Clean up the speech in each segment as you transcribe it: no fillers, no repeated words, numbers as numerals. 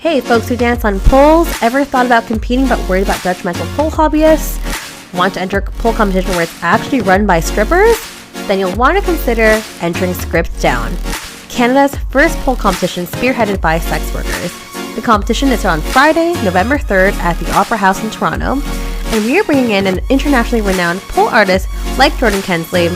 Hey, folks who dance on poles, ever thought about competing but worried about judgmental pole hobbyists? Want to enter a pole competition where it's actually run by strippers? Then you'll want to consider entering Script Down, Canada's first pole competition spearheaded by sex workers. The competition is on Friday, November 3rd at the Opera House in Toronto, and we are bringing in an internationally renowned pole artist like Jordan Kensley,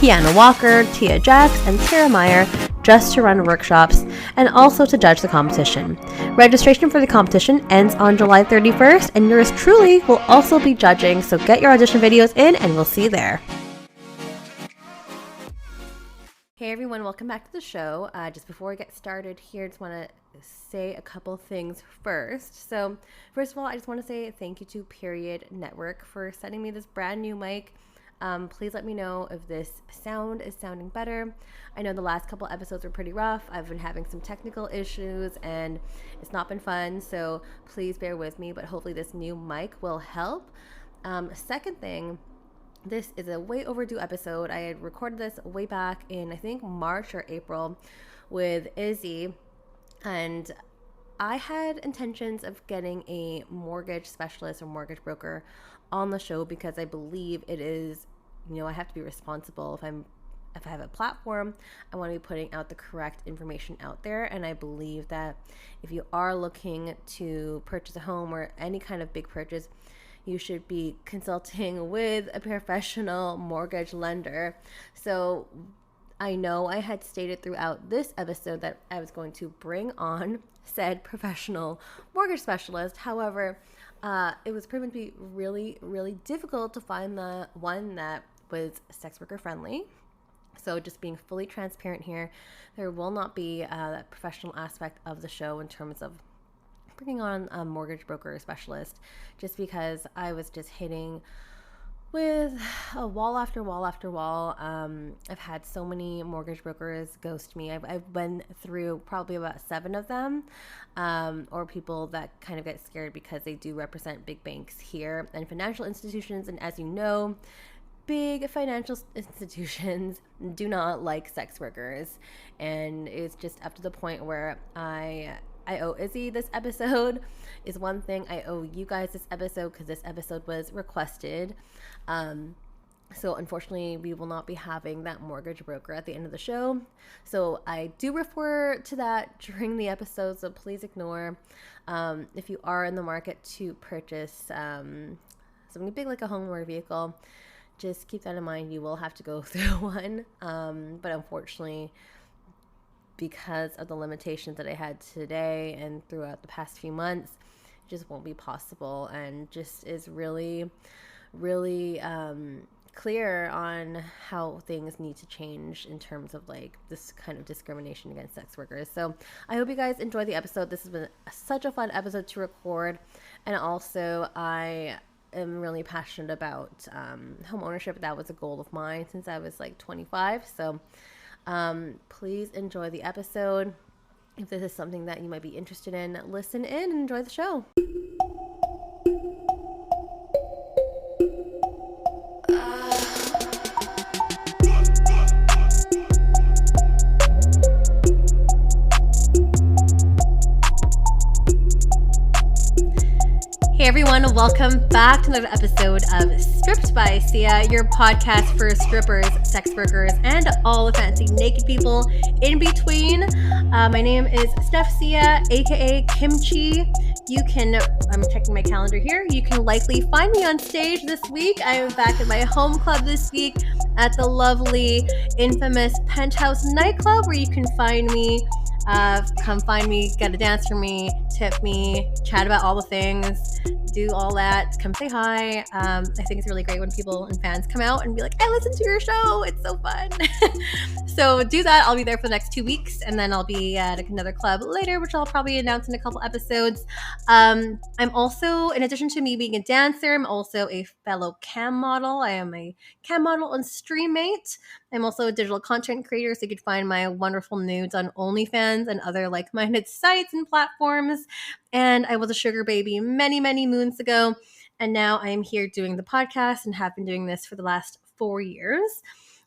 Kiana Walker, Tia Jax, and Tara Meyer just to run workshops and also to judge the competition. Registration for the competition ends on July 31st, and yours truly will also be judging, so get your audition videos in and we'll see you there. Hey everyone, welcome back to the show. Just before we get started here, I just want to say a couple things first. So first of all, I just want to say thank you to Period Network for sending me this brand new mic. Please let me know if this sound is sounding better. I know the last couple episodes were pretty rough. I've been having some technical issues and it's not been fun, so please bear with me, but hopefully this new mic will help. Second thing, this is a way overdue episode. I had recorded this way back in, I think, March or April with Izzi, and I had intentions of getting a mortgage specialist or mortgage broker on the show because I believe it is, I have to be responsible. If I have a platform, I want to be putting out the correct information out there. And I believe that if you are looking to purchase a home or any kind of big purchase, you should be consulting with a professional mortgage lender. So I know I had stated throughout this episode that I was going to bring on said professional mortgage specialist. However, it was proven to be really, really difficult to find the one that was sex worker friendly. So just being fully transparent here, there will not be that professional aspect of the show in terms of bringing on a mortgage broker specialist, just because I was just hitting with a wall after wall after wall. I've had so many mortgage brokers ghost me. I've been through probably about 7 of them, or people that kind of get scared because they do represent big banks here and financial institutions. And as you know, big financial institutions do not like sex workers. And it's just up to the point where I owe Izzy this episode is one thing. I owe you guys this episode because this episode was requested. So unfortunately, we will not be having that mortgage broker at the end of the show. So I do refer to that during the episode, so please ignore. If you are in the market to purchase something big like a home or a vehicle, just keep that in mind. You will have to go through one. But unfortunately, because of the limitations that I had today and throughout the past few months, it just won't be possible, and just is really, really clear on how things need to change in terms of like this kind of discrimination against sex workers. So I hope you guys enjoy the episode. This has been such a fun episode to record, and also I am really passionate about home ownership. That was a goal of mine since I was like 25. So please enjoy the episode. If this is something that you might be interested in, listen in and enjoy the show. Hey everyone, welcome back to another episode of Stripped by Sia, your podcast for strippers, sex workers, and all the fancy naked people in between. My name is Steph Sia, aka Kimchi. I'm checking my calendar here. You can likely find me on stage this week. I am back at my home club this week at the lovely, infamous Penthouse nightclub, where you can find me. Come find me, get a dance from me, tip me, chat about all the things, do all that, come say hi. I think it's really great when people and fans come out and be like, I listened to your show, it's so fun. So do that. I'll be there for the next 2 weeks, and then I'll be at another club later, which I'll probably announce in a couple episodes. I'm also, in addition to me being a dancer, I'm also a fellow cam model. I am a cam model and stream mate. I'm also a digital content creator, so you can find my wonderful nudes on OnlyFans and other like-minded sites and platforms. And I was a sugar baby many, many moons ago, and now I am here doing the podcast and have been doing this for the last 4 years.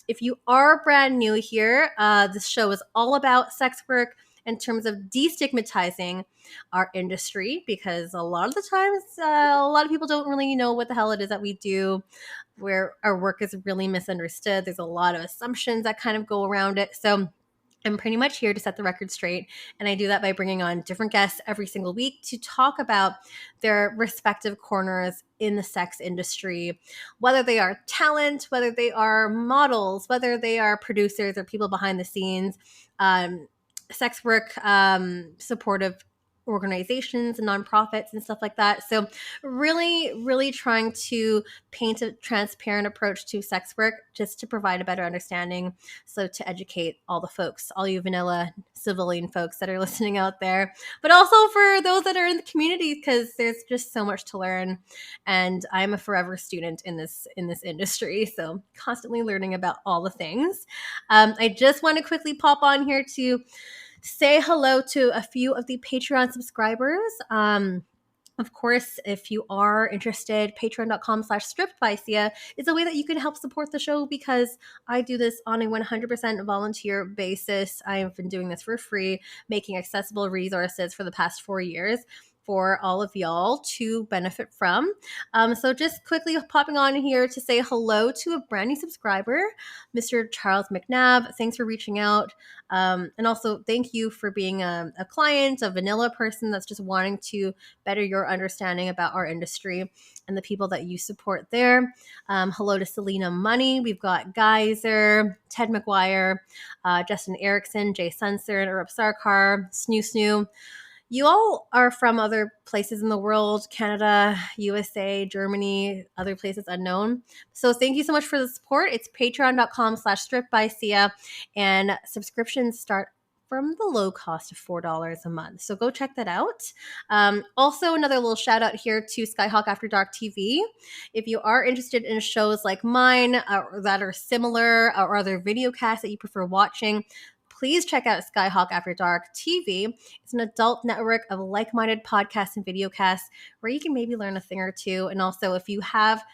If you are brand new here, this show is all about sex work in terms of destigmatizing our industry, because a lot of the times, a lot of people don't really know what the hell it is that we do, where our work is really misunderstood. There's a lot of assumptions that kind of go around it. So I'm pretty much here to set the record straight. And I do that by bringing on different guests every single week to talk about their respective corners in the sex industry, whether they are talent, whether they are models, whether they are producers or people behind the scenes, sex work, supportive organizations and nonprofits and stuff like that. So really trying to paint a transparent approach to sex work just to provide a better understanding. So to educate all the folks, all you vanilla civilian folks that are listening out there, but also for those that are in the community, because there's just so much to learn. And I'm a forever student in this industry. So constantly learning about all the things. I just want to quickly pop on here to say hello to a few of the Patreon subscribers. Of course, if you are interested, patreon.com/strippedbysia is a way that you can help support the show, because I do this on a 100% volunteer basis. I have been doing this for free, making accessible resources for the past 4 years for all of y'all to benefit from. So just quickly popping on here to say hello to a brand new subscriber, Mr. Charles McNabb. Thanks for reaching out. And also thank you for being a client, a vanilla person that's just wanting to better your understanding about our industry and the people that you support there. Hello to Selena Money. We've got Geyser, Ted McGuire, Justin Erickson, Jay Sunser, Arup Sarkar, Snoo. You all are from other places in the world, Canada, USA, Germany, other places unknown. So thank you so much for the support. It's patreon.com/strippedbysia, and subscriptions start from the low cost of $4 a month. So go check that out. Also, another little shout out here to Skyhawk After Dark TV. If you are interested in shows like mine that are similar, or other video casts that you prefer watching, please check out Skyhawk After Dark TV. It's an adult network of like-minded podcasts and videocasts where you can maybe learn a thing or two. And also, if you have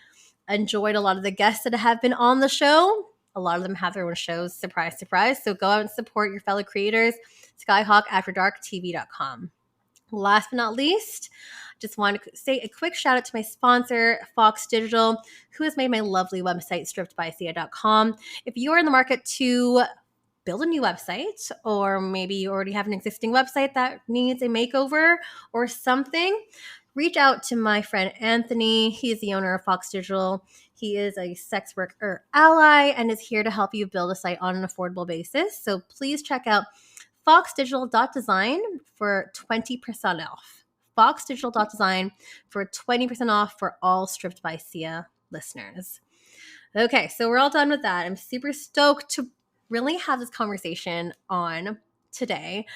enjoyed a lot of the guests that have been on the show, a lot of them have their own shows. Surprise, surprise. So go out and support your fellow creators. SkyhawkAfterDarkTV.com. Last but not least, just want to say a quick shout out to my sponsor, Fox Digital, who has made my lovely website, strippedbysia.com. If you are in the market to build a new website, or maybe you already have an existing website that needs a makeover or something, reach out to my friend Anthony. He is the owner of Fox Digital. He is a sex worker ally and is here to help you build a site on an affordable basis. So please check out foxdigital.design for 20% off. Foxdigital.design for 20% off for all Stripped by Sia listeners. Okay, so we're all done with that. I'm super stoked to really have this conversation on today.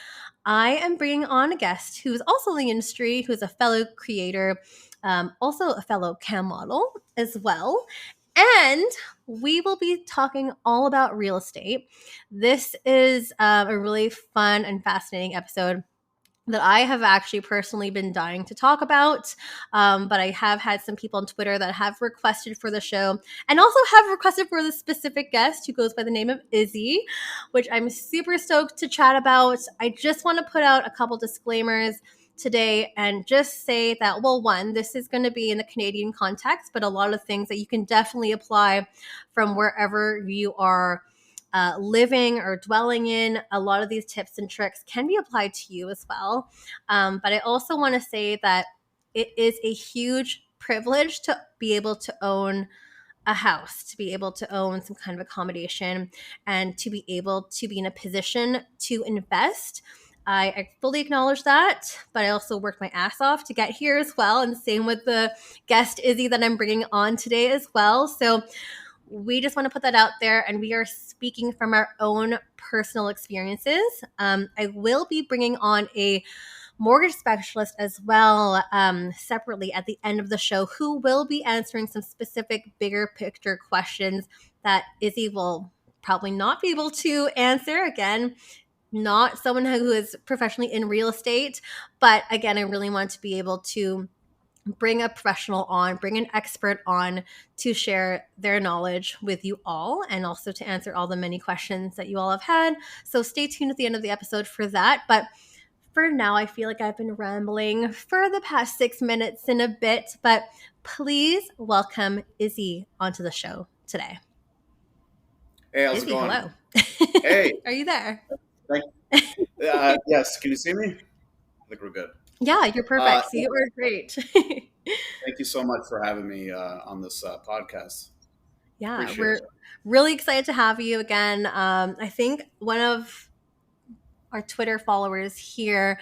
I am bringing on a guest who's also in the industry, who's a fellow creator, also a fellow cam model as well. And we will be talking all about real estate. This is a really fun and fascinating episode that I have actually personally been dying to talk about. But I have had some people on Twitter that have requested for the show, and also have requested for the specific guest who goes by the name of Izzi, which I'm super stoked to chat about. I just want to put out a couple disclaimers today and just say that, well, one, this is going to be in the Canadian context, but a lot of things that you can definitely apply from wherever you are living or dwelling in. A lot of these tips and tricks can be applied to you as well. But I also want to say that it is a huge privilege to be able to own a house, to be able to own some kind of accommodation, and to be able to be in a position to invest. I fully acknowledge that, but I also worked my ass off to get here as well. And same with the guest Izzi that I'm bringing on today as well. So we just want to put that out there, and we are speaking from our own personal experiences. I will be bringing on a mortgage specialist as well, separately at the end of the show, who will be answering some specific bigger picture questions that Izzi will probably not be able to answer. Again, not someone who is professionally in real estate, but again, I really want to be able to bring a professional on, bring an expert on to share their knowledge with you all and also to answer all the many questions that you all have had. So stay tuned at the end of the episode for that. But for now, I feel like I've been rambling for the past 6 minutes and a bit, but please welcome Izzi onto the show today. Hey, how's it Izzi, going? hello. Hey, Are you there? thank, yes, can you see me? I think we're good. Yeah, you're perfect. So Yeah, you are great. thank you so much for having me on this podcast. Yeah, Appreciate it. we're really excited to have you again. I think one of our Twitter followers here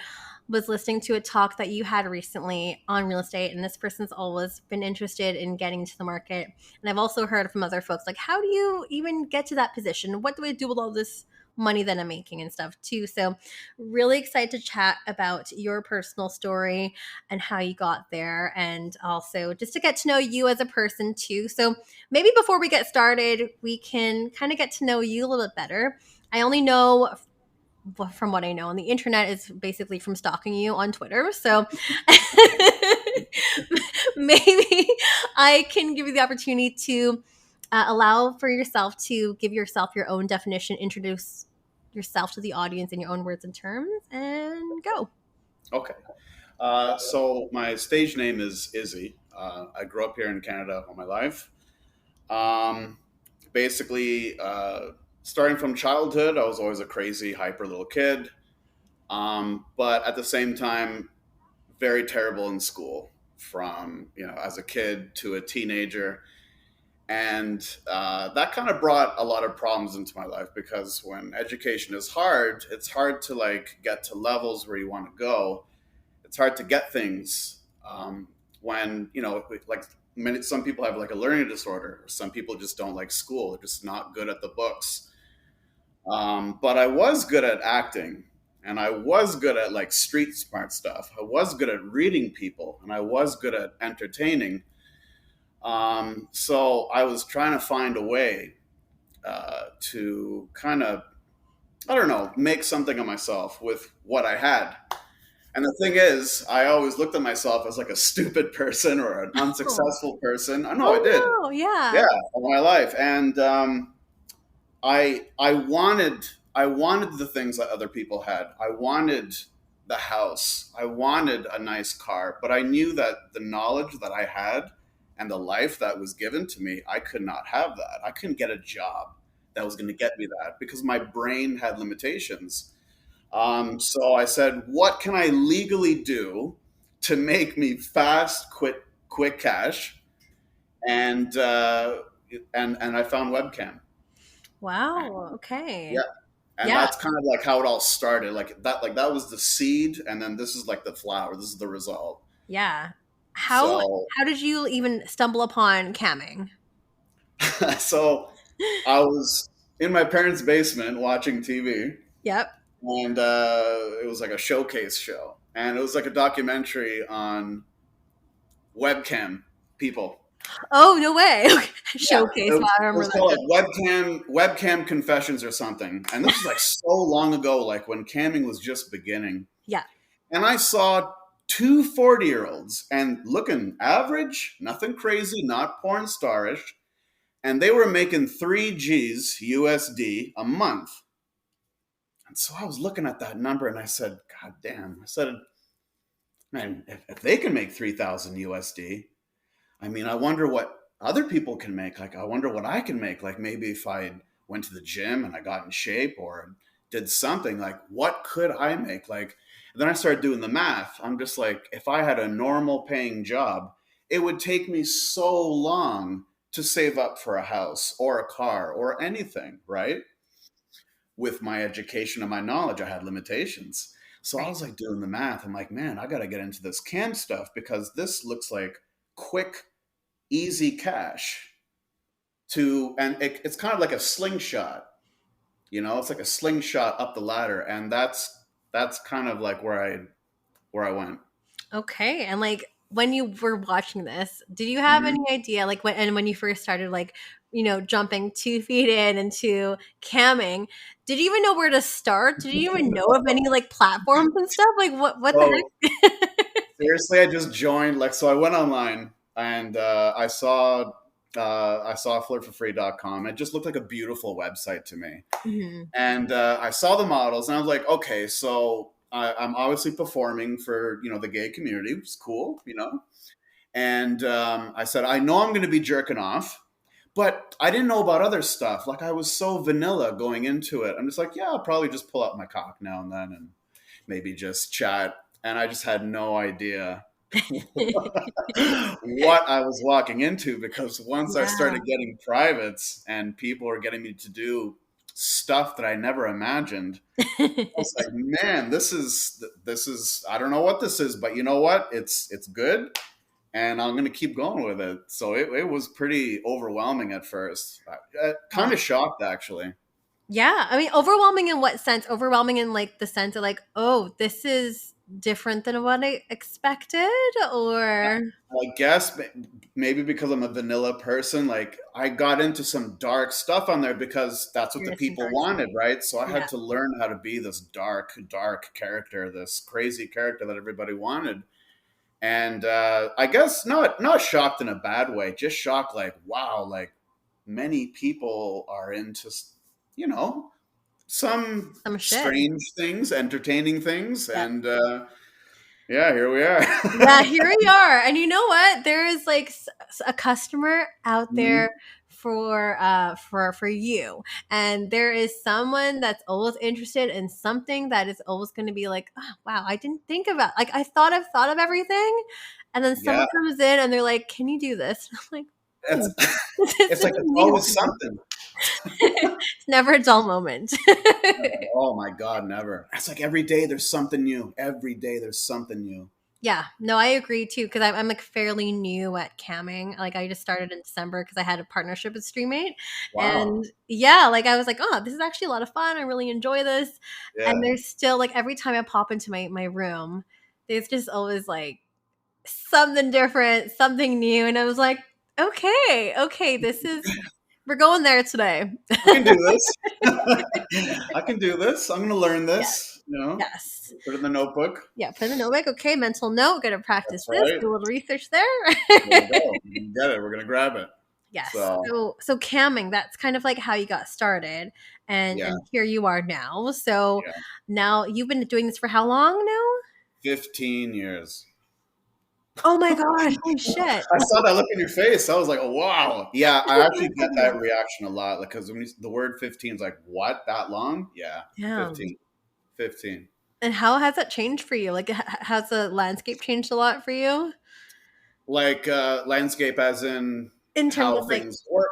was listening to a talk that you had recently on real estate, and this person's always been interested in getting to the market. And I've also heard from other folks like, how do you even get to that position? What do I do with all this money that I'm making and stuff too? So really excited to chat about your personal story and how you got there, and also just to get to know you as a person too. So maybe before we get started, we can kind of get to know you a little bit better. I only know from what I know on the internet is basically from stalking you on Twitter. So maybe I can give you the opportunity to allow for yourself to give yourself your own definition, introduce yourself to the audience in your own words and terms, and go. Okay. So my stage name is Izzy. I grew up here in Canada all my life. Um, Basically, starting from childhood, I was always a crazy, hyper little kid. But at the same time, very terrible in school from, as a kid to a teenager. And that kind of brought a lot of problems into my life because when education is hard, it's hard to like get to levels where you want to go. It's hard to get things when like some people have like a learning disorder, or some people just don't like school. They're just not good at the books. But I was good at acting, and I was good at like street smart stuff. I was good at reading people, and I was good at entertaining. So I was trying to find a way to kind of, I don't know, make something of myself with what I had. And the thing is, I always looked at myself as like a stupid person or an Oh, unsuccessful person. I know I did. oh no, yeah. Yeah, all my life. And I wanted the things that other people had. I wanted the house. I wanted a nice car, but I knew that the knowledge that I had and the life that was given to me, I could not have that. I couldn't get a job that was going to get me that because my brain had limitations. So I said, what can I legally do to make me fast, quick cash? And and I found webcam. Wow. Yeah, Okay. and Yeah. that's kind of like how it all started. Like that was the seed, and then this is like the flower. This is the result. Yeah. How So how did you even stumble upon camming? so I was in my parents' basement watching TV, Yep. and it was like a showcase show, and it was like a documentary on webcam people. Oh, no way. Okay. Yeah, Showcase. Wow, I it remember was that called show. like webcam confessions or something, and this was like so long ago, like when camming was just beginning. Yeah. And I saw two 40-year-olds and looking average, nothing crazy, not porn starish, and they were making 3 G's USD a month. And so I was looking at that number and I said, God damn. I said, man, if they can make 3,000 USD, I mean, I wonder what other people can make. Like, I wonder what I can make. Like, maybe if I went to the gym and I got in shape or did something, like, what could I make? Like, then I started doing the math. I'm just like, if I had a normal paying job, it would take me so long to save up for a house or a car or anything, right? With my education and my knowledge, I had limitations. So I Right. was like doing the math. I'm like, man, I got to get into this cam stuff because this looks like quick easy cash and it's kind of like a slingshot, it's like a slingshot up the ladder, and that's kind of like where I went. Okay. And like when you were watching this, did you have Hmm. any idea like when you first started like, jumping 2 feet in into camming, did you even know where to start? Did you even know of any like platforms and stuff? Like what the So heck? Seriously, I just joined. Like, so I went online and I saw flirtforfree.com. It just looked like a beautiful website to me. Mhm. And I saw the models, and I was like, okay, so I'm obviously performing for the gay community. It's cool, And I said, I know I'm going to be jerking off, but I didn't know about other stuff. Like I was so vanilla going into it. I'm just like, yeah, I'll probably just pull out my cock now and then, and maybe just chat. And I just had no idea what I was walking into, because once I Yeah. started getting privates and people were getting me to do stuff that I never imagined, I was like, man, this is I don't know what this is, but you know what? It's good, and I'm gonna keep going with it. So it was pretty overwhelming at first. Kind of shocked actually. Yeah. I mean, overwhelming in what sense? Overwhelming in like the sense of like, oh, this is different than what I expected, or I guess maybe because I'm a vanilla person, like I got into some dark stuff on there because that's what there the is some people dark stuff. wanted, right? So I Yeah. had to learn how to be this dark, dark character, this crazy character that everybody wanted. And I guess not shocked in a bad way, just shocked like, wow, like many people are into, you know, some Some shit. strange things, entertaining things, Yeah. and yeah, here we are. Yeah, here we are. And you know what? There is like a customer out Mhm. there for you. And there is someone that's always interested in something that is always going to be like, oh, wow, I didn't think about, like, I've thought of everything. And then Yeah, someone comes in and they're like, can you do this? And I'm like, it's this it's is like it's me. always something. It's never a dull moment. Oh my God, never. It's like every day there's something new. Every day there's something new. Yeah, no, I agree too because I'm like fairly new at camming. Like I just started in December because I had a partnership with Streammate, Wow. and yeah, like I was like, oh, this is actually a lot of fun. I really enjoy this, and Yeah. there's still like every time I pop into my room, there's just always like something different, something new, and I was like, okay, this is we're going there today. I can do this. I can do this. I'm going to learn Yes, this, yes, put it in the notebook. yeah. Put in the notebook. Okay, mental note. Gonna practice That's this. right. Do a little research there. There we go. We're going to get it. We're going to grab it. Yes. So, So camming, that's kind of like how you got started yeah, and here you are now. So yeah. now you've been doing this for how long now? 15 years. Oh my gosh, holy shit. I saw that look in your face. I was like, oh, wow. Yeah, I actually get that reaction a lot. Like, because when the word 15 is like, what? That long? Yeah, Damn. 15. 15. And how has that changed for you? Like has the landscape changed a lot for you? Like landscape as in In terms how of like things work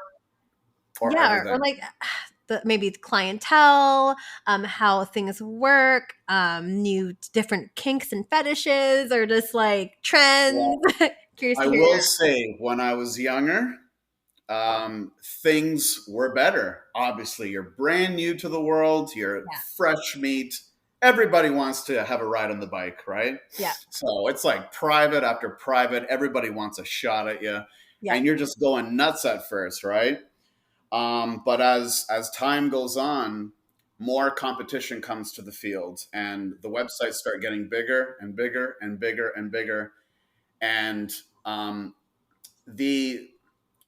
or yeah, or everything. like maybe the clientele, how things work, new different kinks and fetishes or just like trends. Well, Curious I to hear. will say when I was younger, things were better. Obviously, you're brand new to the world, you're Yeah. fresh meat. Everybody wants to have a ride on the bike, right? Yeah. So it's like private after private. Everybody wants a shot at you, Yeah. and you're just going nuts at first, right? But as time goes on, more competition comes to the field, and the websites start getting bigger and bigger and bigger and bigger, and the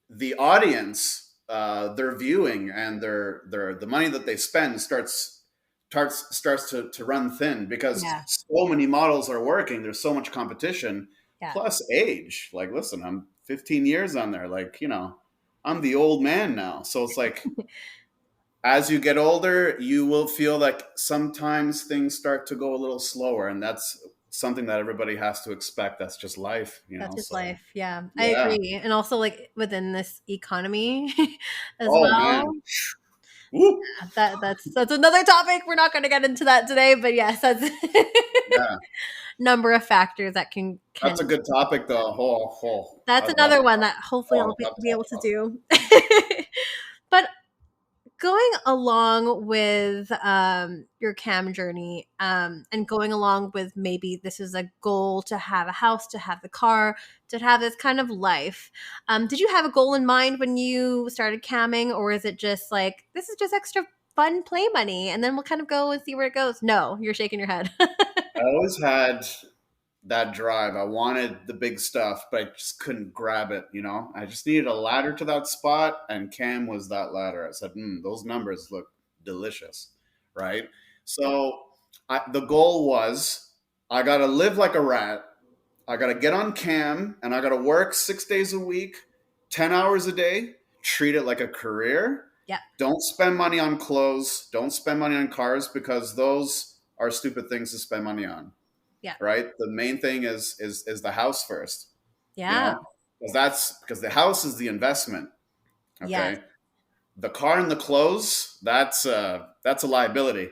the audience, their viewing and their the money that they spend starts to run thin because Yeah. so many models are working. There's so much competition, Yeah. plus age. Like, listen, I'm 15 years on there. Like, I'm the old man now. So it's like as you get older, you will feel like sometimes things start to go a little slower, and that's something that everybody has to expect. That's just life. That's just So life. Yeah, I yeah. agree. And also, like within this economy as Oh well. man. Woo. That's another topic. We're not going to get into that today, but yes, that's Yeah. number of factors that can. That's a good topic, though. That's I'd love another to one talk. that hopefully Oh, I'll I'd love to be able talk to about do. But going along with your cam journey and going along with maybe this is a goal to have a house, to have the car, to have this kind of life, did you have a goal in mind when you started camming, or is it just like this is just extra fun play money and then we'll kind of go and see where it goes? No, you're shaking your head. I always had that drive. I wanted the big stuff, but I just couldn't grab it. I just needed a ladder to that spot, and Cam was that ladder. I said, those numbers look delicious, right? So the goal was I got to live like a rat. I got to get on Cam, and I got to work 6 days a week, 10 hours a day, treat it like a career. Yeah. Don't spend money on clothes. Don't spend money on cars because those are stupid things to spend money on, Yeah. right? The main thing is the house first, Yeah. because the house is the investment. Yes. Okay, the car and the clothes, that's a liability,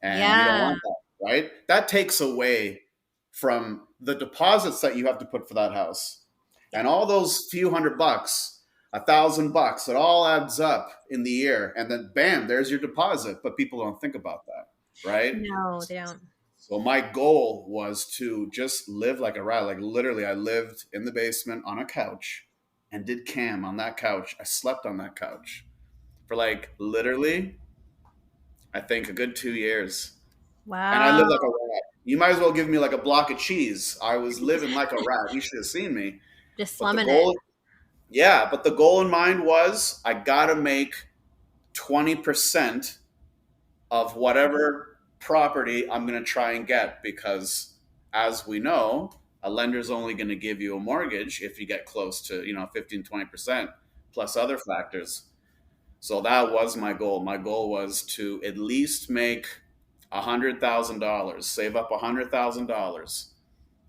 and you don't Yeah. want that, right? That takes away from the deposits that you have to put for that house, Yeah. and all those few $100, $1,000, it all adds up in the year, and then bam, there's your deposit. But people don't think about that, right? No, they don't. So my goal was to just live like a rat. Like literally, I lived in the basement on a couch and did cam on that couch. I slept on that couch for like literally, I think a good 2 years. And I lived Wow. like a rat. You might as well give me like a block of cheese. I was living like a rat. You should have seen me. Just But the slumming it. goal, yeah, but the goal in mind was I gotta make 20% of whatever property I'm going to try and get, because as we know, a lender's only going to give you a mortgage if you get close to 15-20% plus other factors. So that was my goal. My goal was to at least make $100,000, save up $100,000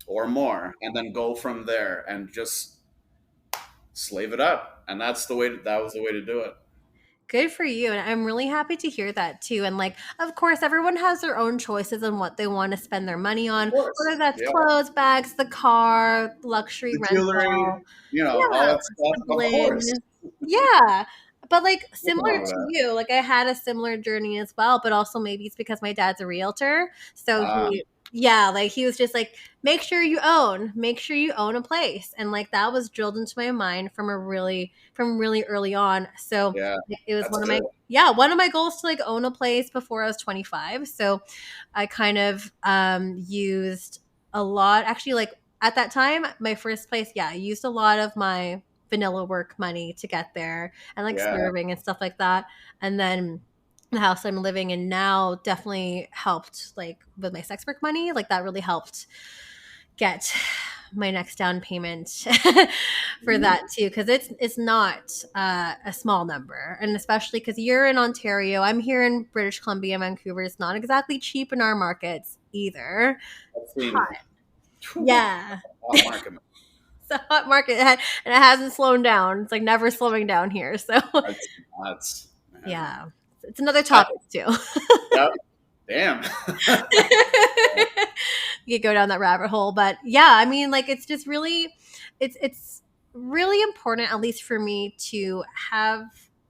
or more, and then go from there and just slave it up. And that was the way to do it. Good for you. And I'm really happy to hear that too. And like, of course, everyone has their own choices on what they want to spend their money Of on, course. whether that's Yeah. clothes, bags, the car, luxury The jewelry, rental. all Yeah, that stuff. Of course. sibling. Yeah. But like Nothing similar wrong with to that. you, like I had a similar journey as well, but also maybe it's because my dad's a realtor. So Ah, yeah, like he was just like, make sure you own a place. And like that was drilled into my mind from really early on. So yeah, it was that's good. one of my goals to like own a place before I was 25. So I kind of used a lot, actually, like at that time, my first place, yeah, I used a lot of my vanilla work money to get there and like Yeah, serving and stuff like that. And then the house I'm living in now definitely helped, like with my sex work money, like that really helped get my next down payment for mhm, that too, because it's not a small number, and especially because you're in Ontario, I'm here in British Columbia, Vancouver. It's not exactly cheap in our markets either. I've It's seen hot. phew, Yeah. hot market. It's a hot market, and it hasn't slowed down. It's like never slowing down here. So That's nuts, man. yeah, it's another I, topic too. yep. Damn. You could go down that rabbit hole, but yeah, I mean, like it's just really, it's really important, at least for me, to have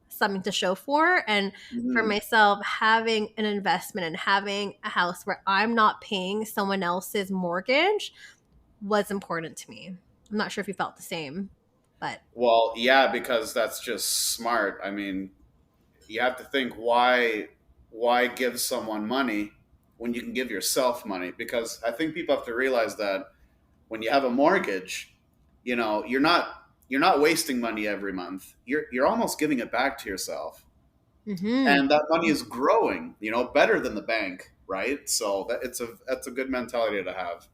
something to show for, and for Mhm. myself, having an investment and having a house where I'm not paying someone else's mortgage was important to me. I'm not sure if you felt the same, but Well, yeah, because that's just smart. I mean, you have to think why give someone money when you can give yourself money? Because I think people have to realize that when you have a mortgage, you're not wasting money every month. You're almost giving it back to yourself. mhm, And that money is growing, better than the bank, right? So that's a good mentality to have.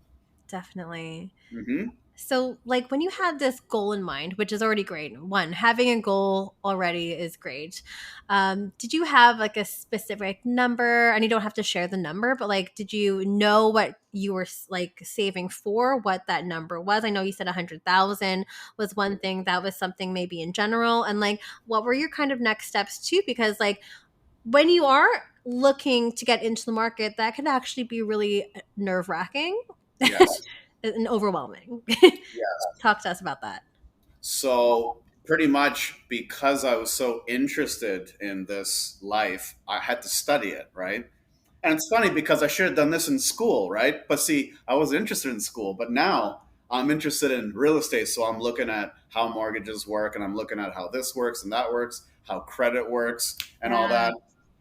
definitely. Hmm. So, like, when you had this goal in mind, which is already great, one, having a goal already is great. Did you have like a specific number? And you don't have to share the number, but like, did you know what you were like saving for, what that number was? I know you said 100,000 was one thing. That was something maybe in general. And like, what were your kind of next steps too? Because like, when you are looking to get into the market, that can actually be really nerve wracking Yes. and overwhelming. Yeah. Talk to us about that. So pretty much because I was so interested in this life, I had to study it, right? And it's funny because I should have done this in school, right? But see, I was interested in school, but now I'm interested in real estate. So I'm looking at how mortgages work, and I'm looking at how this works and that works, how credit works and all Yeah. that.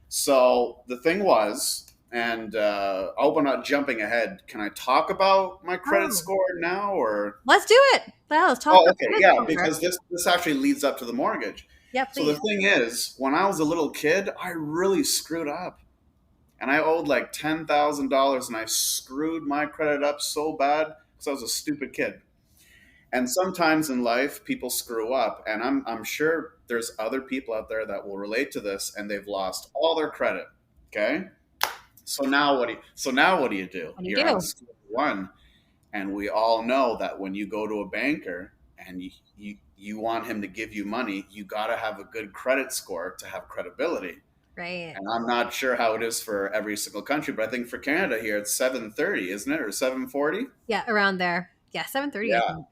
So the thing was, And I hope I'm not jumping ahead. Can I talk about my credit Oh, score now, or? let's do it. Yeah, let's talk Oh, about okay, credit yeah, score. because this actually leads up to the mortgage. Yeah, So the please. thing is, when I was a little kid, I really screwed up, and I owed like $10,000, and I screwed my credit up so bad because I was a stupid kid. And sometimes in life, people screw up, and I'm sure there's other people out there that will relate to this, and they've lost all their credit. Okay, so now what do you do? What do you You're on do? square one, and we all know that when you go to a banker and you want him to give you money, you got to have a good credit score to have credibility. Right. And I'm not sure how it is for every single country, but I think for Canada here it's 730, isn't it, or 740? Yeah, around there. Yeah, 7:30, I Yeah, think.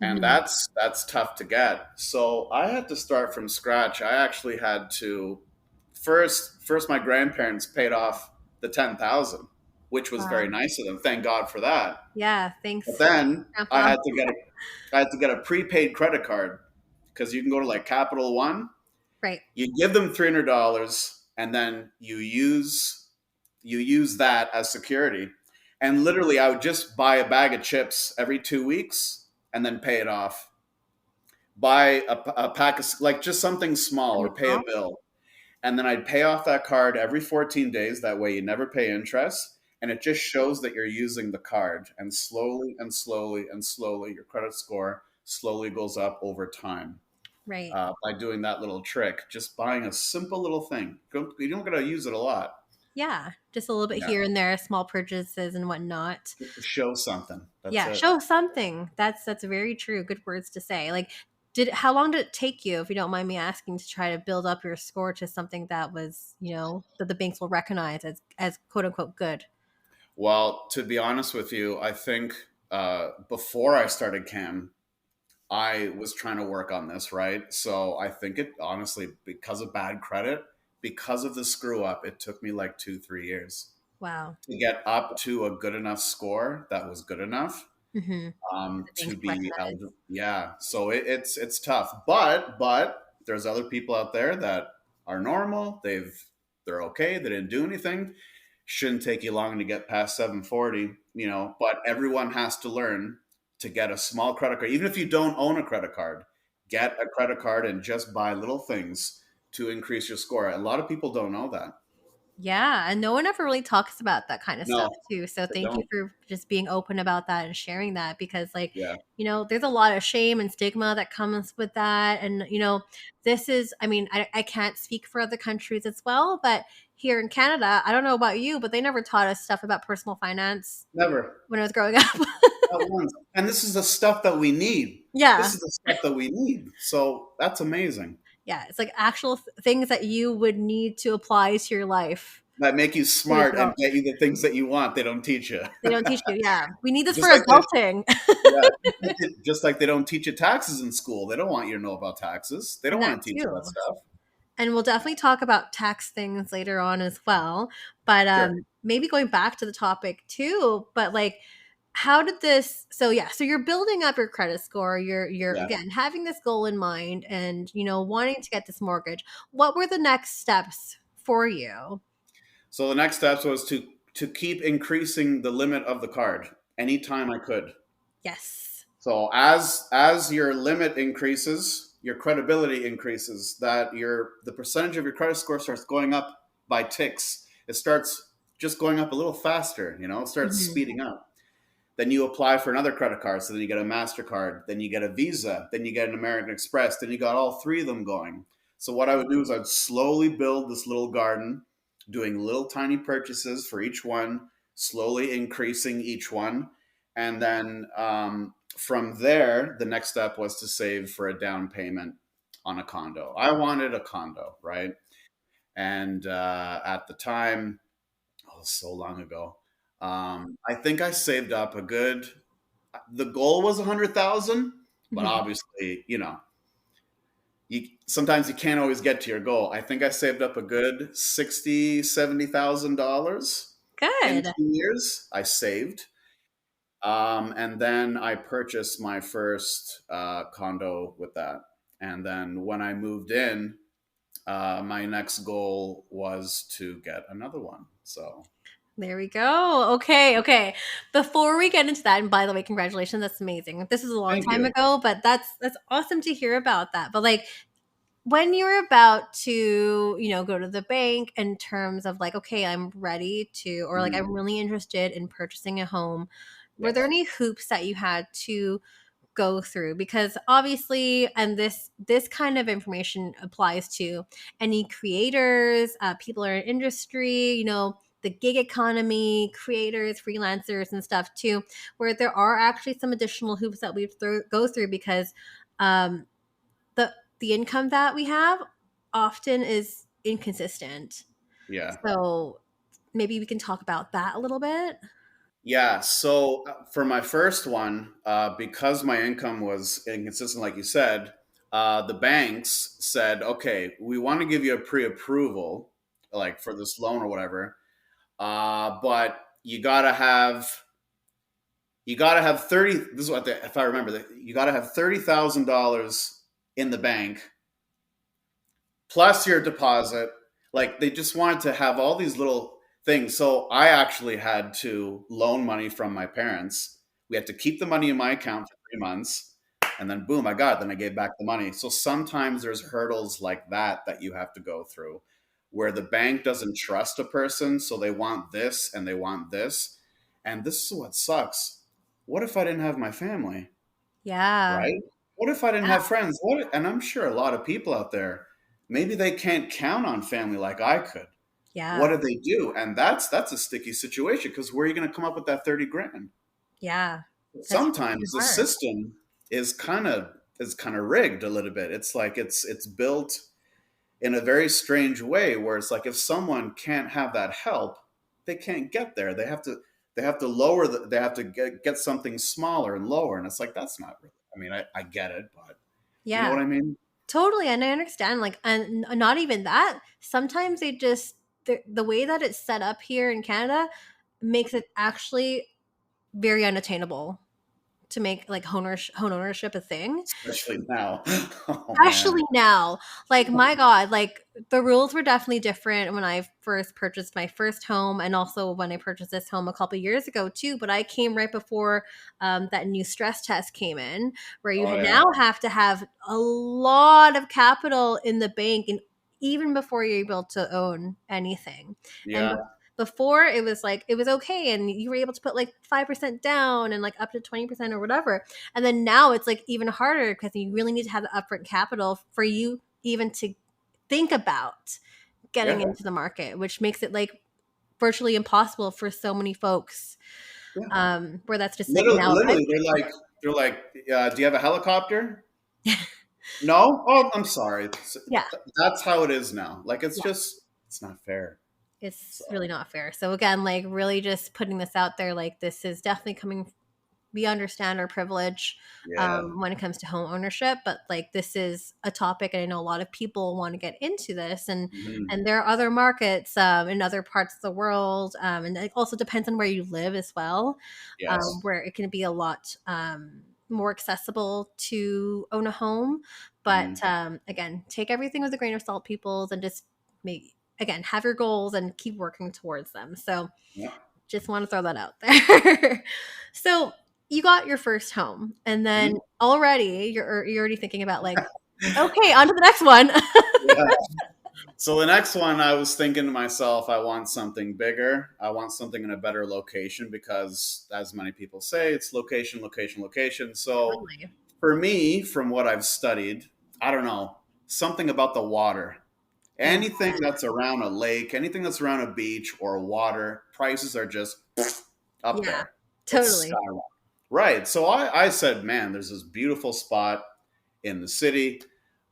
and Hmm. that's tough to get. So I had to start from scratch. I actually had to first my grandparents paid off the 10,000, which was very Wow. nice of them. Thank God for that. Yeah, But thanks, then Grandpa. I had to get a prepaid credit card because you can go to like Capital One. Right. You give them $300, and then you use that as security. And literally, I would just buy a bag of chips every 2 weeks and then pay it off. Buy a pack of like just something small or Something pay a small. bill, and then I'd pay off that card every 14 days. That way, you never pay interest. And it just shows that you're using the card. And slowly and slowly and slowly, your credit score slowly goes up over time Right. by doing that little trick. Just buying a simple little thing. You don't got to use it a lot. Yeah, just a little bit Yeah. here and there, small purchases and whatnot. Just to show something. That's Yeah, it. show something. That's very true. Good words to say. Like, how long did it take you, if you don't mind me asking, to try to build up your score to something that was, that the banks will recognize as quote unquote good? Well, to be honest with you, I think before I started CAM, I was trying to work on this, right? So I think it honestly, because of bad credit, because of the screw up, it took me like 2, 3 years Wow. to get up to a good enough score that was good enough Mm-hmm. The to banks be recognize. eligible. Yeah, so it's tough, but there's other people out there that are normal. They're okay. They didn't do anything. Shouldn't take you long to get past 740, but everyone has to learn to get a small credit card. Even if you don't own a credit card, get a credit card and just buy little things to increase your score. A lot of people don't know that. Yeah, and no one ever really talks about that kind of stuff No, too. So they thank you don't. for just being open about that and sharing that, because like, Yeah, there's a lot of shame and stigma that comes with that. And this is, I mean, I can't speak for other countries as well, but here in Canada, I don't know about you, but they never taught us stuff about personal finance never. when I was growing up. Not once. And this is the stuff that we need. Yeah. This is the stuff that we need. So that's amazing. Yeah, it's like actual things that you would need to apply to your life That make you as an smart and adult. get you the things that you want. They don't teach you. They don't teach you. Yeah, we need this for just like they, adulting. yeah, just like they don't teach you taxes in school. They don't want you to know about taxes. They don't And that want to teach you that too. stuff. And we'll definitely talk about tax things later on as well. But Sure. maybe going back to the topic too. But like, how did this? So yeah, so you're building up your credit score. You're Yeah. again having this goal in mind, and wanting to get this mortgage. What were the next steps for you? So the next steps was to keep increasing the limit of the card anytime I could. Yes. So as your limit increases, your credibility increases. That the percentage of your credit score starts going up by ticks. It starts just going up a little faster. It starts Hmm. speeding up. Then you apply for another credit card. So then you get a MasterCard, then you get a Visa, then you get an American Express, then you got all three of them going. So what I would do is I'd slowly build this little garden, doing little tiny purchases for each one, slowly increasing each one. And then from there, the next step was to save for a down payment on a condo. I wanted a condo, right? And at the time, oh, so long ago, I think I saved up a good. The goal was 100,000, but Hmm. obviously, you sometimes you can't always get to your goal. I think I saved up a good 60, $70,000 in Good. 2 years. I saved, and then I purchased my first condo with that. And then when I moved in, my next goal was to get another one. So There we go. Okay, okay. Before we get into that, and by the way, congratulations, that's amazing. This is a long Thank time you. ago, but that's awesome to hear about that. But like when you were about to, go to the bank in terms of like, okay, I'm ready to, or like I'm Mhm. really interested in purchasing a home, were there Yes. any hoops that you had to go through? Because obviously, and this kind of information applies to any creators, people in our industry, the gig economy, creators, freelancers, and stuff too, where there are actually some additional hoops that we go through because um, the income that we have often is inconsistent. Yeah. So maybe we can talk about that a little bit. Yeah. So for my first one, because my income was inconsistent, like you said, the banks said, okay, we want to give you a pre-approval, like for this loan or whatever, but you gotta have 30. This is what if I remember that you gotta have $30,000 in the bank plus your deposit. Like they just wanted to have all these little things. So I actually had to loan money from my parents. We had to keep the money in my account for 3 months. And then boom, I got it. Then I gave back the money. So sometimes there's hurdles like that you have to go through where the bank doesn't trust a person. So they want this and they want this. And this is what sucks. What if I didn't have my family? Yeah. Right? What if I didn't Yeah. have friends? And I'm sure a lot of people out there, maybe they can't count on family like I could. What Yeah. do they do? And that's a sticky situation because where are you going to come up with that 30 grand? Yeah. That's really Sometimes the hard. system is kind of rigged a little bit. It's like it's built in a very strange way where it's like if someone can't have that help, they can't get there. They have to lower they have to get something smaller and lower. And it's like that's not really, I mean, I get it, but you know Yeah. what I mean? Totally. And I understand. Like, and not even that. Sometimes they just, the way that it's set up here in Canada makes it actually very unattainable to make like home ownership a thing. Especially now. Oh Especially man. now, like my god, like the rules were definitely different when I first purchased my first home, and also when I purchased this home a couple years ago too. But I came right before that new stress test came in, where you Oh yeah. now have to have a lot of capital in the bank, and even before you're able to own anything. And Yeah. before it was like it was okay, and you were able to put like 5% down and like up to 20% or whatever, and then now it's like even harder because you really need to have the upfront capital for you even to think about getting Yeah. into the market, which makes it like virtually impossible for so many folks. Yeah. Where that's just like Literally, now a pipe literally they're like, do you have a helicopter? No? Oh, I'm sorry. yeah, That's how it is now. Like yeah, it's not fair. it's really So not fair. So again, like really just putting this out there, like this is definitely coming, we understand our privilege yeah. when it comes to home ownership, but like this is a topic, and I know a lot of people want to get into this, Mhm. and there are other markets in other parts of the world, and it also depends on where you live as well, Yes. where it can be a lot more accessible to own a home. But Mhm. again, take everything with a grain of salt, peoples, and just make, again, have your goals and keep working towards them. So Yeah. just want to throw that out there. So you got your first home, and then Mhm. already you're already thinking about like, okay, on to the next one. Yeah. So the next one, I was thinking to myself, I want something bigger. I want something in a better location because, as many people say, it's location, location, location. So Totally. for me, from what I've studied, I don't know, something about the water. Yeah. Anything that's around a lake, anything that's around a beach or water, prices are just up Yeah. there. It's Totally. skyrocket. Right. So I said, man, there's this beautiful spot in the city.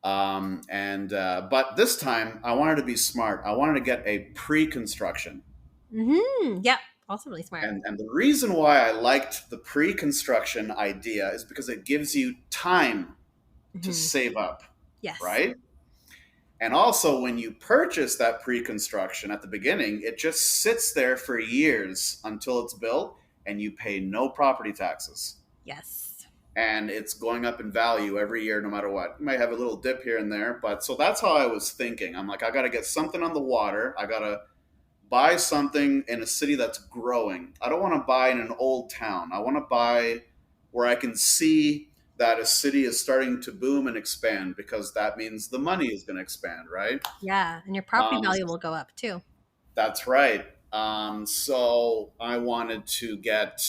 And but this time I wanted to be smart. I wanted to get a pre-construction. Yep. Also really smart. And the reason why I liked the pre-construction idea is because it gives you time to Hmm. save up, Yes. right? And also, when you purchase that pre construction at the beginning, it just sits there for years until it's built and you pay no property taxes. Yes. And it's going up in value every year, no matter what. You might have a little dip here and there. But so that's how I was thinking. I'm like, I got to get something on the water. I got to buy something in a city that's growing. I don't want to buy in an old town. I want to buy where I can see that a city is starting to boom and expand, because that means the money is going to expand, right? Yeah, and your property Um, value will go up too. that's right. So I wanted to get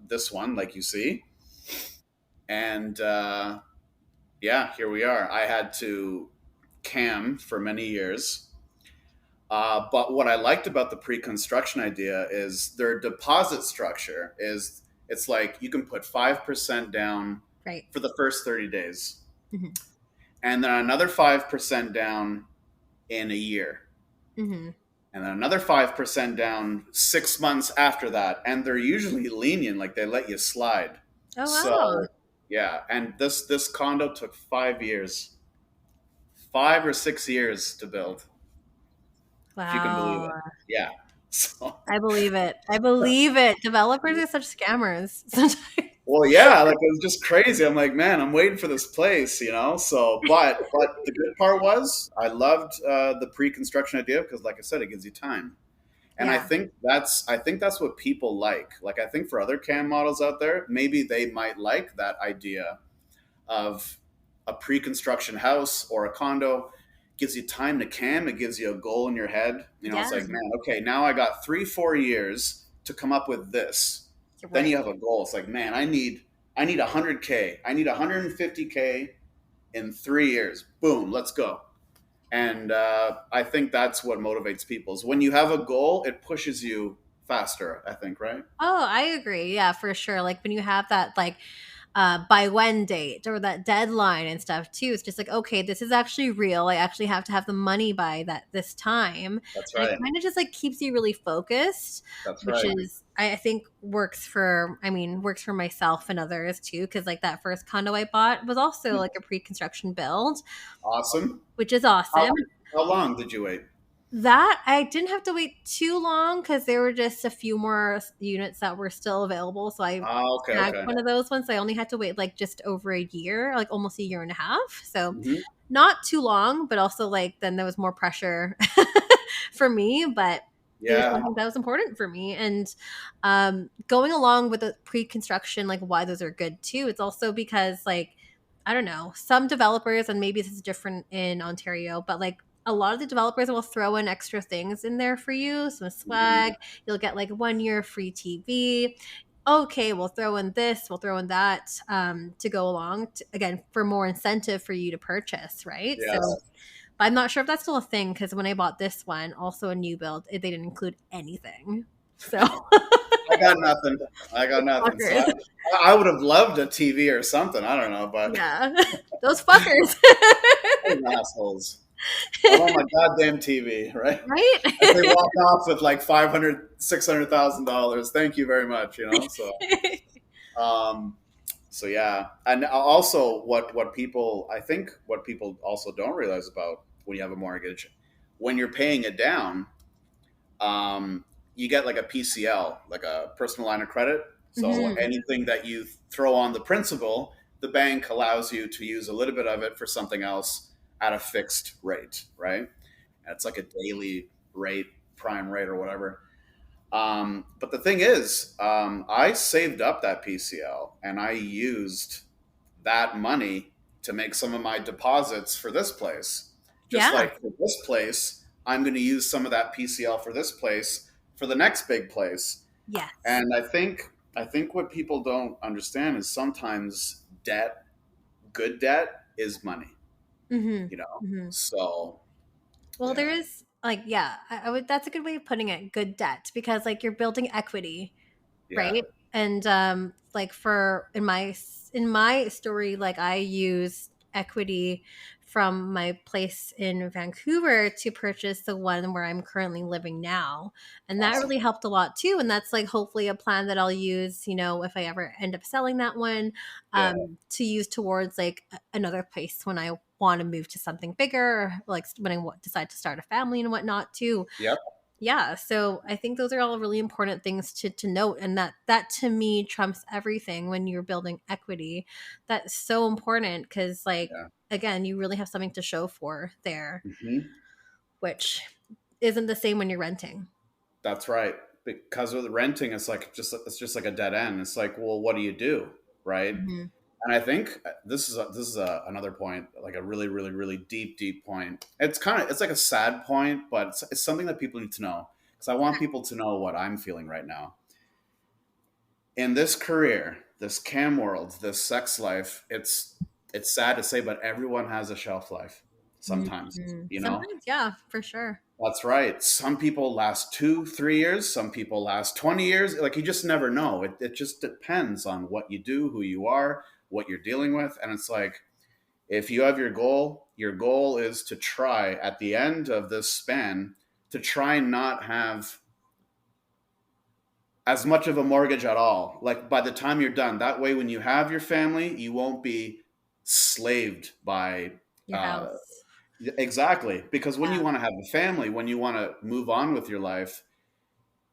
this one, like you see, and yeah, here we are. I had to cam for many years. But what I liked about the pre-construction idea is their deposit structure is, it's like you can put 5% down Right. for the first 30 days, Hmm. and then another 5% down in a year, Hmm. and then another 5% down 6 months after that. And they're usually lenient, like they let you slide. Oh wow. So yeah, and this condo took 5 years, 5 or 6 years to build, if you can believe Wow. it. Yeah. So I believe it. I believe it. Developers are such scammers sometimes. well, yeah, like it was just crazy. I'm like, man, I'm waiting for this place, you know. So, but the good part was, I loved the pre-construction idea, because, like I said, it gives you time, and Yeah. I think that's what people like. Like, I think for other CAM models out there, maybe they might like that idea of a pre-construction house or a condo. Gives you time to cam. It gives you a goal in your head. You know, Yeah. it's like, man, okay, now I got 3 4 years to come up with this. You're Then right. you have a goal. It's like, man, I need 100K. I need 150K in 3 years. Boom, let's go. And I think that's what motivates people. Is when you have a goal, it pushes you faster. I think, right? Oh, I agree. Yeah, for sure. Like when you have that like by when date or that deadline and stuff too. It's just like, okay, this is actually real. I actually have to have the money by that this time. That's And it right. kind of just like keeps you really focused, That's which right. is I think works for myself and others too. Cause like that first condo I bought was also like a pre-construction build, Awesome. which is How, awesome. how long did you wait? That I didn't have to wait too long because there were just a few more units that were still available. So I Okay, snagged okay. one of those ones. I only had to wait like just over a year, like almost a year and a half. So Hmm. not too long, but also like then there was more pressure for me. But it was Yeah. something that was important for me. And going along with the pre-construction, like why those are good too. It's also because like I don't know, some developers, and maybe this is different in Ontario, but like a lot of the developers will throw in extra things in there for you, some Hmm. swag. You'll get like 1 year free TV. Okay, we'll throw in this, we'll throw in that to go along to, again for more incentive for you to purchase, right? So, Yes. but I'm not sure if that's still a thing because when I bought this one, also a new build, they didn't include anything. So, I got nothing. I got nothing. So fuckers, I would have loved a TV or something. I don't know, but yeah, those fuckers, those assholes. I want my goddamn TV, right? As they right? walk off with like 500, $600,000. Thank you very much. You know, um, so yeah, and also what people, I think what people also don't realize about when you have a mortgage, when you're paying it down, um, you get like a PCL, like a personal line of credit. So Hmm. anything that you throw on the principal, the bank allows you to use a little bit of it for something else at a fixed rate, right? And it's like a daily rate, prime rate, or whatever. But the thing is, I saved up that PCL and I used that money to make some of my deposits for this place. Just Yeah. like for this place, I'm going to use some of that PCL for this place for the next big place. Yes. And I think what people don't understand is sometimes debt, good debt, is money. Hmm. You know, Hmm. so Well, there yeah, is like, yeah, I would. That's a good way of putting it. Good debt, because like you're building equity, yeah, right? And like for in my story, like I used equity from my place in Vancouver to purchase the one where I'm currently living now, and that awesome. really helped a lot too. And that's like hopefully a plan that I'll use, you know, if I ever end up selling that one, Yeah, to use towards like another place when I want to move to something bigger, or like when I decide to start a family and whatnot too. yep, Yeah, so I think those are all really important things to note, and that to me trumps everything when you're building equity. That's so important because like yeah. again, you really have something to show for there, Hmm. which isn't the same when you're renting. That's right. Because with renting, it's just like a dead end. It's like, well, what do you do, right? Hmm. And I think another point, like a really, really, really deep point. It's like a sad point, but it's something that people need to know because I want people to know what I'm feeling right now in this career, this cam world, this sex life. It's sad to say, but everyone has a shelf life. Sometimes, Hmm. you know. Sometimes, yeah, for sure. That's right. Some people last 2, 3 years. Some people last 20 years. Like you just never know. It just depends on what you do, who you are, what you're dealing with. And it's like, if you have your goal is to try at the end of this span to try and not have as much of a mortgage at all. Like by the time you're done, that way, when you have your family, you won't be slaved by Your uh, house. exactly. Because when you Yeah. want to have a family, when you want to move on with your life,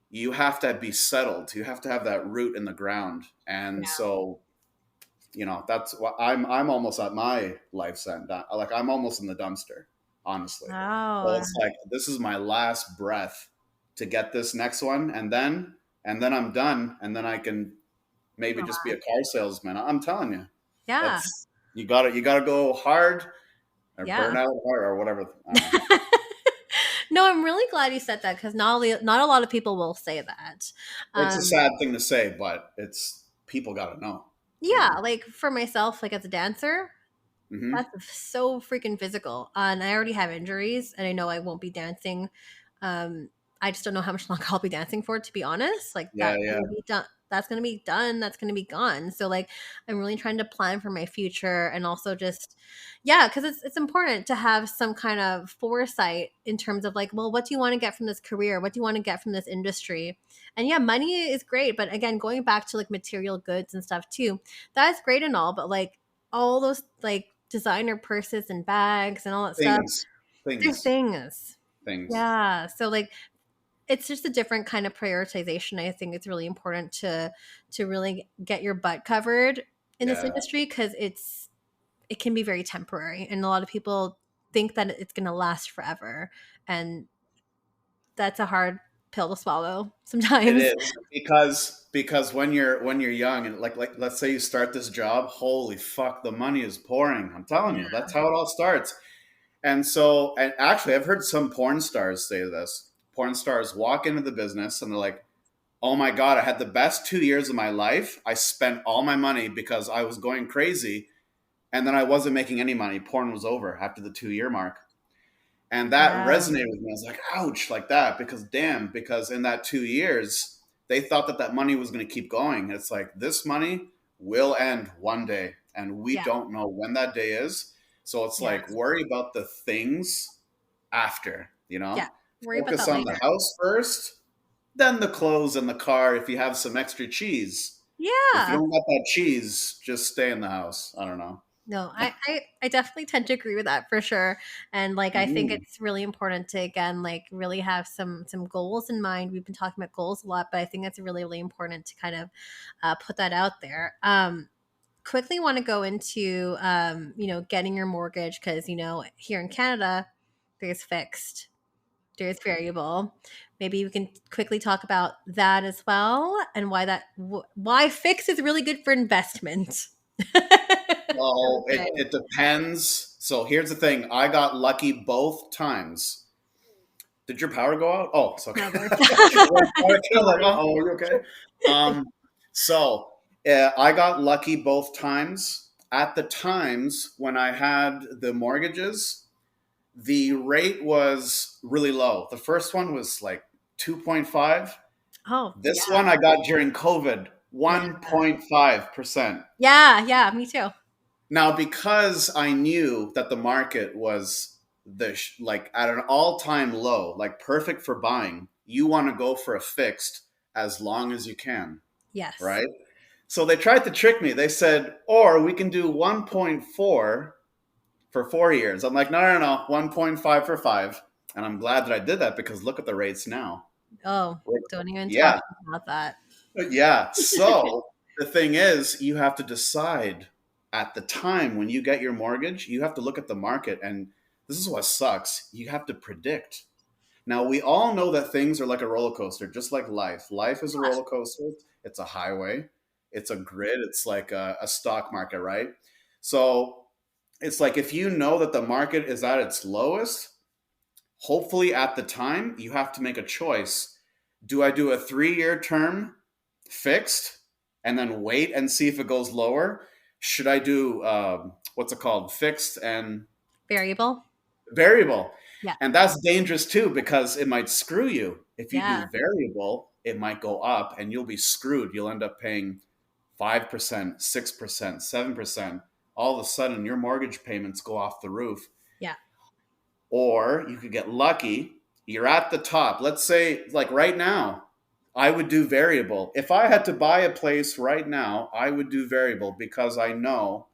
you have to be settled. You have to have that root in the ground. And Yeah. so, that's what I'm almost at my life's end. Like I'm almost in the dumpster, honestly. So Wow. it's like this is my last breath to get this next one, and then I'm done, and then I can maybe just be a car salesman. I'm telling you, Yeah. that's you gotta go hard or burn Yeah. out hard or whatever. I don't know. No, I'm really glad you said that because not a lot of people will say that. It's a Um, sad thing to say, but it's people gotta know, you yeah, know. like for myself, like as a dancer, Hmm. that's so freaking physical. And I already have injuries, and I know I won't be dancing. Um, I just don't know how much longer I'll be dancing for, to be honest. Like Yeah, that's yeah. gonna be done. That's gonna be done. That's gonna be gone. So like, I'm really trying to plan for my future, and also just, yeah, because it's important to have some kind of foresight in terms of like, well, what do you want to get from this career? What do you want to get from this industry? And yeah, money is great, but again, going back to like material goods and stuff too, that's great and all, but like all those like designer purses and bags and all that stuff, Things, they're things, things. things. Yeah. So like it's just a different kind of prioritization. I think it's really important to really get your butt covered in this Yeah, industry because it can be very temporary and a lot of people think that it's going to last forever, and that's a hard pill to swallow it sometimes. is because when you're young and like let's say you start this job, holy fuck, the money is pouring. I'm telling Yeah. you, that's how it all starts. And actually, I've heard some porn stars say this. Porn stars walk into the business and they're like, "Oh my god, I had the best 2 years of my life. I spent all my money because I was going crazy, and then I wasn't making any money. Porn was over after the 2 year mark." And that Yeah. resonated with me. I was like, ouch, like that, because damn, because in that 2 years, they thought that that money was going to keep going. It's like this money will end one day, and we Yeah. don't know when that day is. So it's Yeah. like, worry about the things after, Yeah. Worry about focus that on the later. house first, then the clothes and the car if you have some extra cheese. If you Yeah. don't got that cheese, just stay in the house. I don't know. No, I definitely tend to agree with that for sure. And like I think Mhm. it's really important to again like really have some goals in mind. We've been talking about goals a lot, but I think it's really, really important to kind of put that out there. Quickly want to go into getting your mortgage because here in Canada there's fixed, there's variable. Maybe we can quickly talk about that as well and why fixed is really good for investment. Well, Okay. it depends. So here's the thing. I got lucky both times. Did your power go out? Oh, it's okay. No, there's I was no like, worries. uh-oh, are you okay? Um, so I got lucky both times. At the times when I had the mortgages, the rate was really low. The first one was like 2.5. Oh, This yeah. one I got during COVID, Yeah. 1.5%. Yeah, yeah, me too. Now, because I knew that the market was like at an all-time low, like perfect for buying, you want to go for a fixed as long as you can, Yes. right? So they tried to trick me. They said, "Or we can do 1.4 for 4 years." I'm like, "No, no, no, 1.5 for 5." And I'm glad that I did that because look at the rates now. Oh, don't even talk Yeah. about that. Yeah. So the thing is, you have to decide at the time when you get your mortgage, you have to look at the market. And this is what sucks. You have to predict. Now, we all know that things are like a roller coaster, just like life. Life is a Yeah. roller coaster, it's a highway, it's a grid, it's like a stock market, right? So it's like if you know that the market is at its lowest, hopefully at the time, you have to make a choice. Do I do a 3 year term fixed and then wait and see if it goes lower? Should I do what's it called? Fixed and Variable. variable. Yeah. And that's dangerous too because it might screw you. If you Yeah. do variable, it might go up and you'll be screwed. You'll end up paying 5%, 6%, 7%. All of a sudden, your mortgage payments go off the roof. Yeah. Or you could get lucky. You're at the top. Let's say, like right now, I would do variable. If I had to buy a place right now, I would do variable because I know,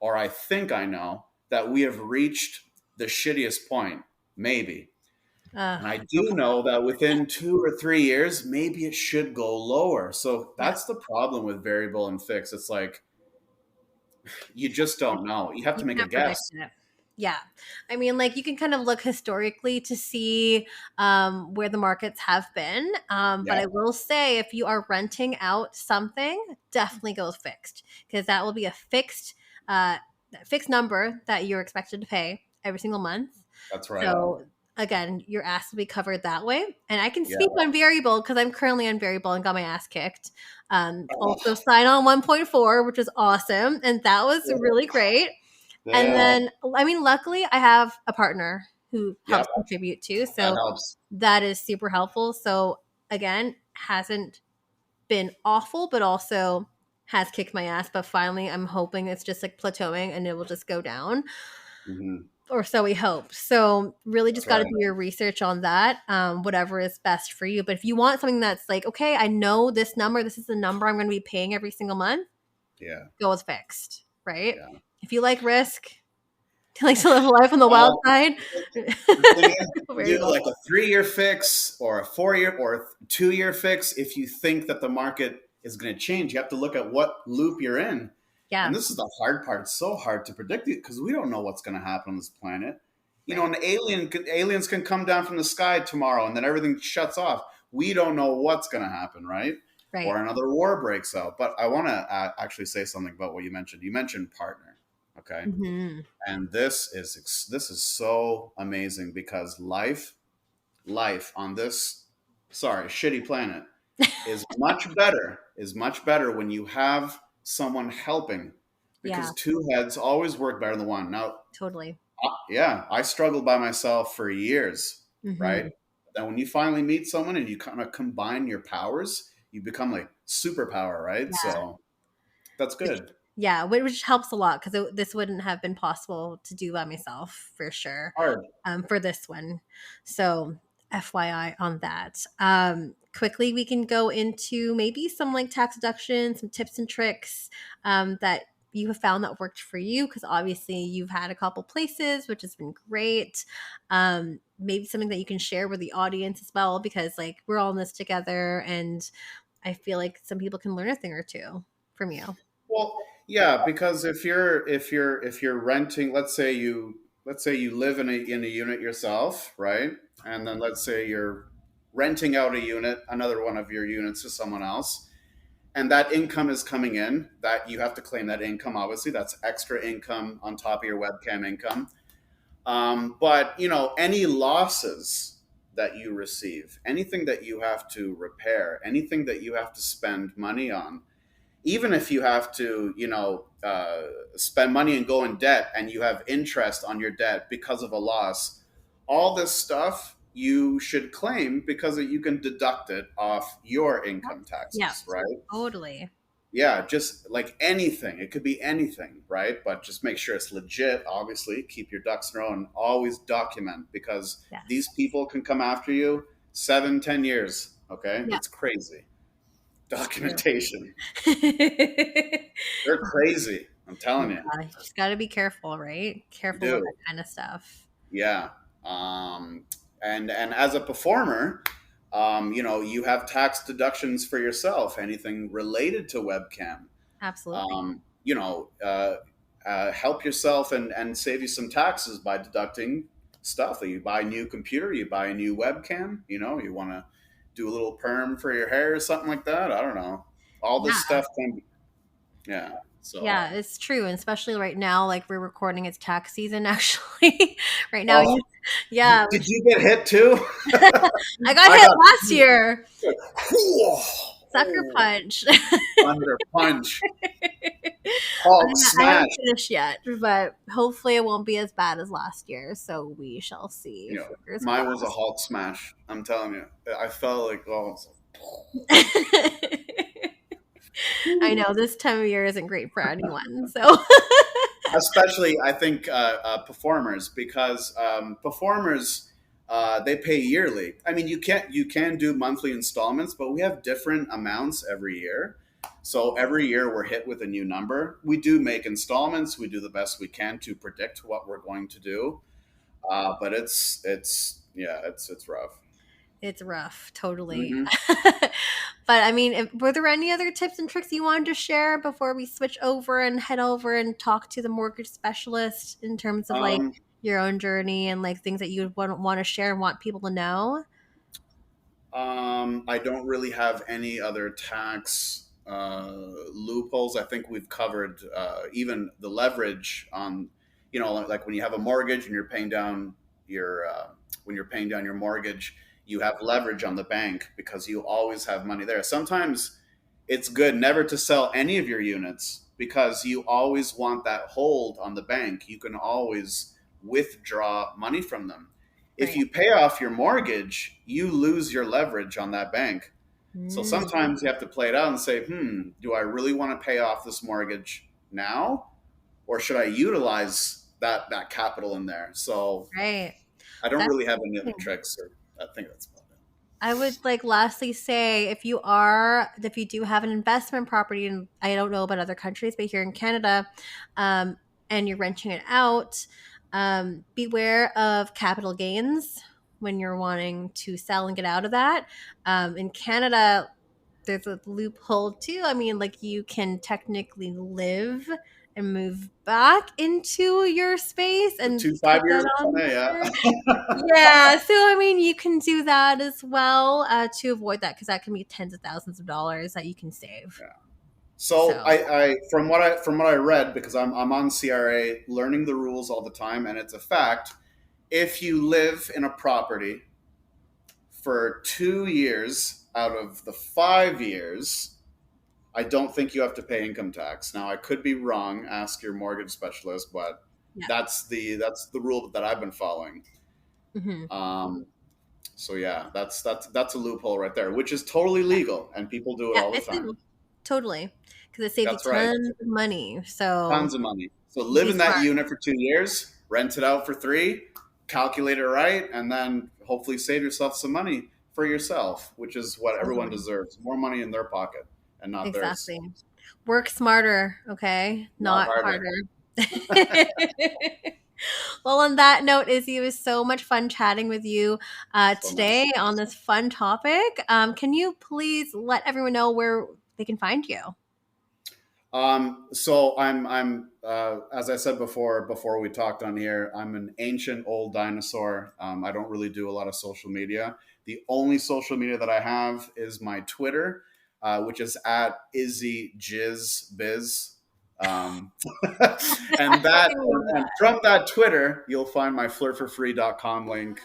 or I think I know, that we have reached the shittiest point, maybe. And I do Okay. know that within 2 or 3 years, maybe it should go lower. So Yeah. that's the problem with variable and fixed. It's like you just don't know. You have You to make a can't predict guess. it. Yeah. I mean, like you can kind of look historically to see where the markets have been. But Yeah, I will say if you are renting out something, definitely go with fixed because that will be a uh, fixed number that you're expected to pay every single month. that's right. So again, your ass will be covered that way. And I can Yeah. speak on variable because I'm currently on variable and got my ass kicked. Oh, Also sign on 1.4, which was awesome. And that was really great. And damn. then, I mean, luckily I have a partner who helps Yep, contribute too. that So helps. that is super helpful. So again, hasn't been awful, but also has kicked my ass. But finally, I'm hoping it's just like plateauing and it will just go down, Hmm. or so we hope. So really That's just got to right. do your research on that, whatever is best for you. But if you want something that's like, okay, I know this number, this is the number I'm going to be paying every single month, Yeah, go with fixed, right? yeah. If you like risk, like to live life on the wild Well, side. the thing is, you do Variable. like a 3 year fix or a 4 year or a 2 year fix. If you think that the market is going to change, you have to look at what loop you're in. And Yeah. this is the hard part. It's so hard to predict it because we don't know what's going to happen on this planet. You know, Right. aliens can come down from the sky tomorrow and then everything shuts off. We don't know what's going to happen, right? Right. Or another war breaks out. But I want to actually say something about what you mentioned. You mentioned partner, okay? Hmm. And this is so amazing because life on this shitty planet is much better when you have someone helping Yeah. because two heads always work better than one. Now, Totally. yeah, I struggled by myself for years, right? Hmm. Then when you finally meet someone and you kind of combine your powers, you become like superpower, right? Yeah. So that's Which, good. yeah, which helps a lot because this wouldn't have been possible to do by myself for sure. Hard. For this one. So FYI on that. Quickly, we can go into maybe some like tax deductions, some tips and tricks that you have found that worked for you because obviously you've had a couple places, which has been great. Maybe something that you can share with the audience as well because like we're all in this together and I feel like some people can learn a thing or two from you. Well, yeah, because if you're renting, let's say you live in a unit yourself, right? And then let's say you're renting out a unit, another one of your units to someone else, and that income is coming in, that you have to claim that income, obviously. That's extra income on top of your webcam income. But any losses that you receive, anything that you have to repair, anything that you have to spend money on, even if you have to, spend money and go in debt and you have interest on your debt because of a loss, all this stuff you should claim because you can deduct it off your income Yeah, taxes, right? totally. Yeah, just like anything. It could be anything, right? But just make sure it's legit, obviously. Keep your ducks in a row and always document because Yes. these people can come after you 7, 10 years. Okay. Yeah. It's crazy. True. Documentation. Yeah, They're crazy. I'm telling you. you just got to be careful, right? You Careful with do. that kind of stuff. Yeah. And as a performer, you have tax deductions for yourself, anything related to webcam. Absolutely. Um, you know, help yourself and save you some taxes by deducting stuff. That you buy a new computer, you buy a new webcam. You want to do a little perm for your hair or something like that. I don't know. All this Yeah. stuff can, yeah. So, Yeah, it's true. And especially right now, like we're recording, it's tax season actually. Right now, oh, yeah. did you get hit too? I got I hit got last year. Sucker oh, punch. thunder punch, Hulk I haven't smash. finished yet, but hopefully it won't be as bad as last year. So we shall see. Fingers Mine was a crossed. Hulk smash. I'm telling you, I felt like I know this time of year isn't great for anyone. So especially I think performers, because performers they pay yearly. I mean, you can do monthly installments, but we have different amounts every year. So every year we're hit with a new number. We do make installments. We do the best we can to predict what we're going to do. But it's rough. it's rough, totally. Hmm. But I mean, were there any other tips and tricks you wanted to share before we switch over and head over and talk to the mortgage specialist in terms of like Um, your own journey and like things that you would want to share and want people to know? I don't really have any other tax loopholes. I think we've covered even the leverage on, like when you have a mortgage and you're paying down your when you're paying down your mortgage, you have leverage on the bank because you always have money there. Sometimes it's good never to sell any of your units because you always want that hold on the bank. You can always withdraw money from them. If Right. you pay off your mortgage, you lose your leverage on that bank. So Mm, sometimes you have to play it out and say, do I really want to pay off this mortgage now? Or should I utilize that capital in there? So right. I don't That's really have any other the thing. tricks. Or I think that's about it. I would like lastly say if you do have an investment property, and I don't know about other countries, but here in Canada, um, and you're renting it out, beware of capital gains when you're wanting to sell and get out of that. In Canada, there's a loophole too. I mean, like you can technically live and move back into your space The and two put 5 years, that on yeah. there. Yeah, so I mean, you can do that as well to avoid that because that can be tens of thousands of dollars that you can save. So So, I from what I read, because I'm on CRA learning the rules all the time, and it's a fact. If you live in a property for 2 years out of the 5 years, I don't think you have to pay income tax. Now I could be wrong. Ask your mortgage specialist, but yeah. that's the rule that I've been following. Hmm. Um, so yeah, that's a loophole right there, which is totally legal, and people do it Yeah, all the it's time. legal. Totally. Because it saves you That's right. tons of money. So, Tons of money. So live be in that smart. unit for 2 years, rent it out for three, calculate it right, and then hopefully save yourself some money for yourself, which is what everyone Totally. deserves. More money in their pocket and not theirs. Exactly. Work smarter, okay? Not Not harder. harder. Well, on that note, Izzy, it was so much fun chatting with you So today nice. on this fun topic. Can you please let everyone know where they can find you? So I'm as I said before we talked on here, I'm an ancient old dinosaur. I don't really do a lot of social media. The only social media that I have is my Twitter, which is at Izzy Jizz Biz. Um, and that and from that Twitter, you'll find my flirtforfree.com link,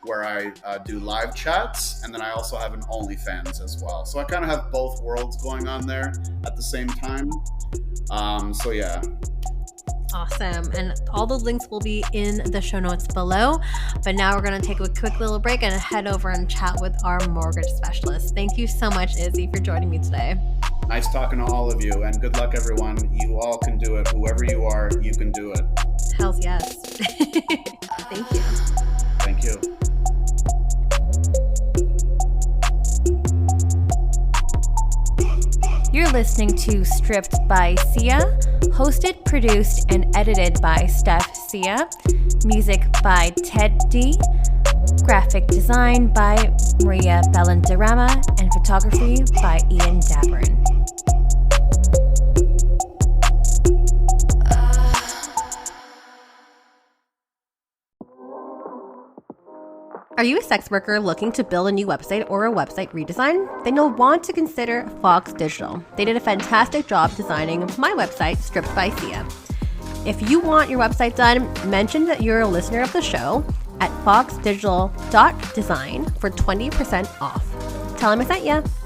where I do live chats, and then I also have an OnlyFans as well. So I kind of have both worlds going on there at the same time. So yeah, Awesome. And all the links will be in the show notes below. But now we're going to take a quick little break and head over and chat with our mortgage specialist. Thank you so much, Izzy, for joining me today. nice talking to all of you, and good luck, everyone. You all can do it. Whoever you are, you can do it. Hells yes. Thank you. Thank you. You're listening to Stripped by Sia, hosted, produced, and edited by Steph Sia, music by Ted D, graphic design by Maria Bellandarama, and photography by Ian Dabrin. Are you a sex worker looking to build a new website or a website redesign? Then you'll want to consider Fox Digital. They did a fantastic job designing my website, Stripped by Sia. If you want your website done, mention that you're a listener of the show at foxdigital.design for 20% off. Tell them I sent you.